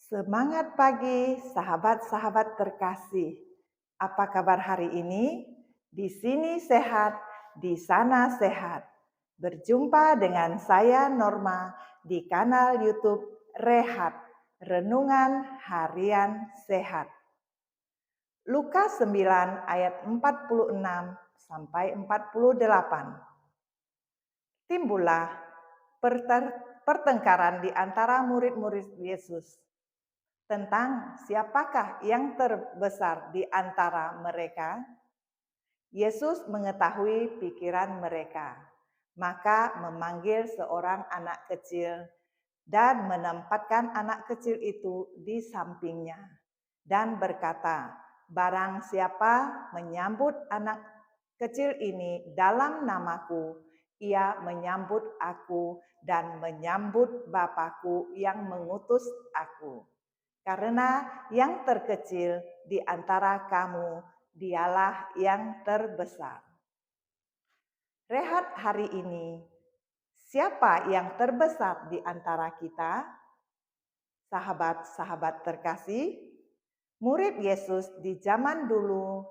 Semangat pagi, sahabat-sahabat terkasih. Apa kabar hari ini? Di sini sehat, di sana sehat. Berjumpa dengan saya Norma di kanal YouTube Rehat, Renungan Harian Sehat. Lukas 9 ayat 46 sampai 48. Timbullah pertengkaran di antara murid-murid Yesus tentang siapakah yang terbesar di antara mereka. Yesus mengetahui pikiran mereka, maka memanggil seorang anak kecil dan menempatkan anak kecil itu di sampingnya dan berkata, "Barang siapa menyambut anak kecil ini dalam namaku, ia menyambut aku dan menyambut Bapa-Ku yang mengutus aku. Karena yang terkecil di antara kamu, dialah yang terbesar." Rehat hari ini, siapa yang terbesar di antara kita? Sahabat-sahabat terkasih, murid Yesus di zaman dulu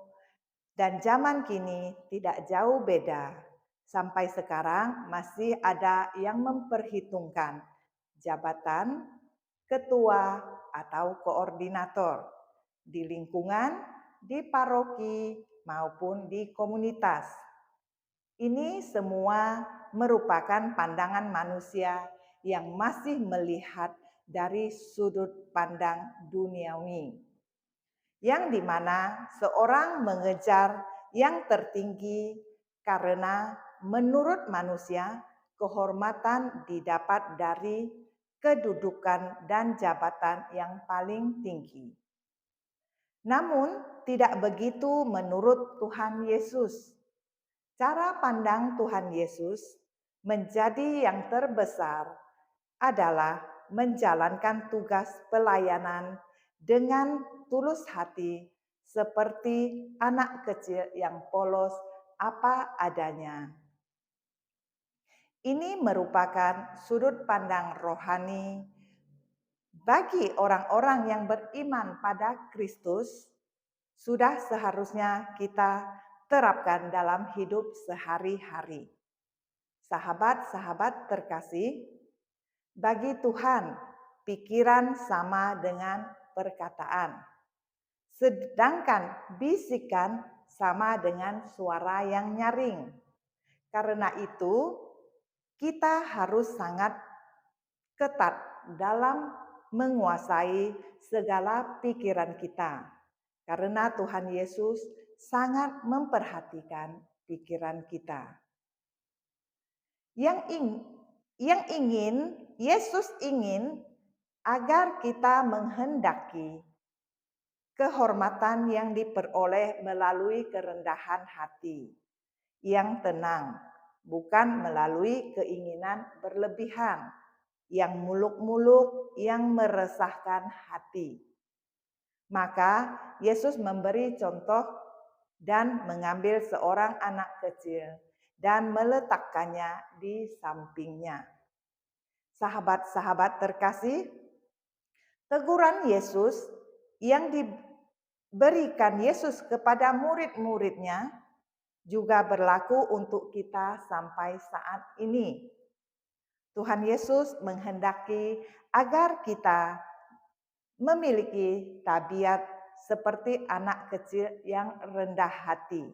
dan zaman kini tidak jauh beda. Sampai sekarang masih ada yang memperhitungkan jabatan ketua atau koordinator di lingkungan, di paroki, maupun di komunitas. Ini semua merupakan pandangan manusia yang masih melihat dari sudut pandang duniawi, yang dimana seorang mengejar yang tertinggi karena menurut manusia kehormatan didapat dari kedudukan dan jabatan yang paling tinggi. Namun tidak begitu menurut Tuhan Yesus. Cara pandang Tuhan Yesus menjadi yang terbesar adalah menjalankan tugas pelayanan dengan tulus hati seperti anak kecil yang polos apa adanya. Ini merupakan sudut pandang rohani bagi orang-orang yang beriman pada Kristus. Sudah seharusnya kita terapkan dalam hidup sehari-hari. Sahabat-sahabat terkasih, bagi Tuhan, pikiran sama dengan perkataan. Sedangkan bisikan sama dengan suara yang nyaring. Karena itu, kita harus sangat ketat dalam menguasai segala pikiran kita. Karena Tuhan Yesus sangat memperhatikan pikiran kita. Yesus ingin agar kita menghendaki kehormatan yang diperoleh melalui kerendahan hati yang tenang, bukan melalui keinginan berlebihan yang muluk-muluk yang meresahkan hati. Maka Yesus memberi contoh dan mengambil seorang anak kecil dan meletakkannya di sampingnya. Sahabat-sahabat terkasih, teguran Yesus yang diberikan Yesus kepada murid-muridnya juga berlaku untuk kita sampai saat ini. Tuhan Yesus menghendaki agar kita memiliki tabiat seperti anak kecil yang rendah hati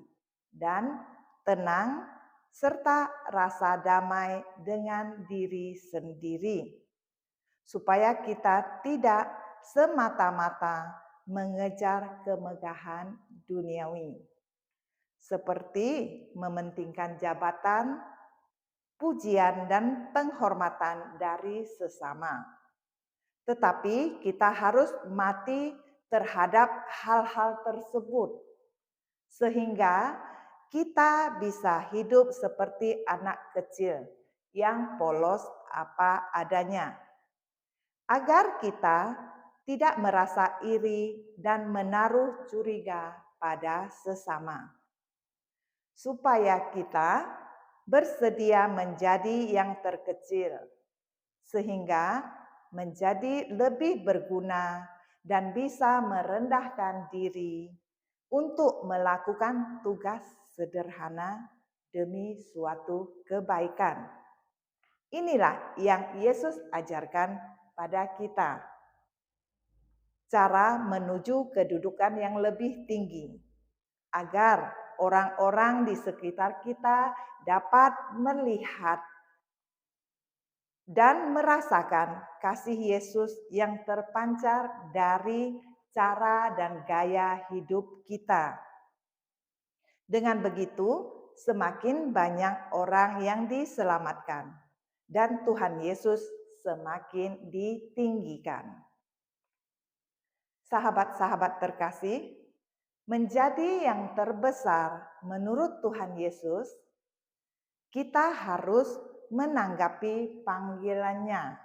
dan tenang serta rasa damai dengan diri sendiri, supaya kita tidak semata-mata mengejar kemegahan duniawi, seperti mementingkan jabatan, pujian, dan penghormatan dari sesama. Tetapi kita harus mati terhadap hal-hal tersebut, sehingga kita bisa hidup seperti anak kecil yang polos apa adanya. Agar kita tidak merasa iri dan menaruh curiga pada sesama. Supaya kita bersedia menjadi yang terkecil, sehingga menjadi lebih berguna dan bisa merendahkan diri untuk melakukan tugas sederhana demi suatu kebaikan. Inilah yang Yesus ajarkan pada kita. Cara menuju kedudukan yang lebih tinggi, agar orang-orang di sekitar kita dapat melihat dan merasakan kasih Yesus yang terpancar dari cara dan gaya hidup kita. Dengan begitu, semakin banyak orang yang diselamatkan dan Tuhan Yesus semakin ditinggikan. Sahabat-sahabat terkasih, menjadi yang terbesar menurut Tuhan Yesus, kita harus menanggapi panggilannya.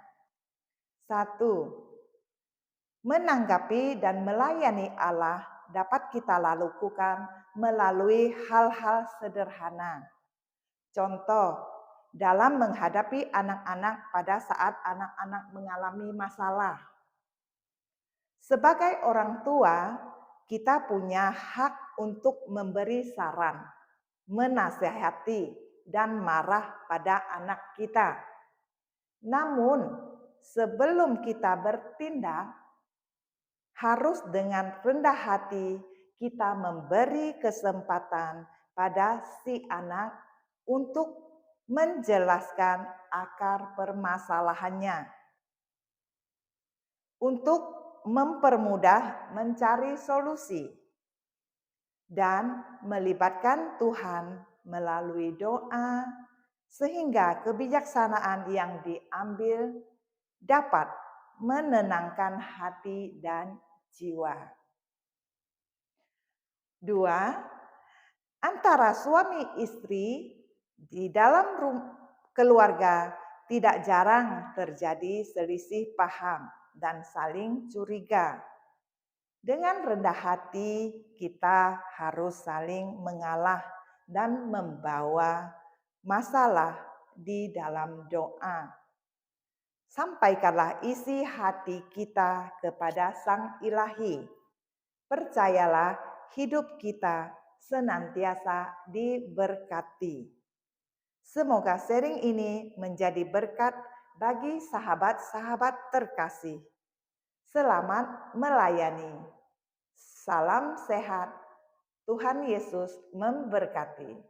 1. Menanggapi dan melayani Allah dapat kita lakukan melalui hal-hal sederhana. Contoh, dalam menghadapi anak-anak pada saat anak-anak mengalami masalah. Sebagai orang tua, kita punya hak untuk memberi saran, menasehati, dan marah pada anak kita. Namun, sebelum kita bertindak, harus dengan rendah hati kita memberi kesempatan pada si anak untuk menjelaskan akar permasalahannya, untuk mempermudah mencari solusi, dan melibatkan Tuhan melalui doa, sehingga kebijaksanaan yang diambil dapat menenangkan hati dan jiwa. 2. Antara suami istri di dalam keluarga tidak jarang terjadi selisih paham dan saling curiga. Dengan rendah hati kita harus saling mengalah dan membawa masalah di dalam doa. Sampaikanlah isi hati kita kepada Sang Ilahi. Percayalah hidup kita senantiasa diberkati. Semoga sharing ini menjadi berkat bagi sahabat-sahabat terkasih. Selamat melayani. Salam sehat. Tuhan Yesus memberkati.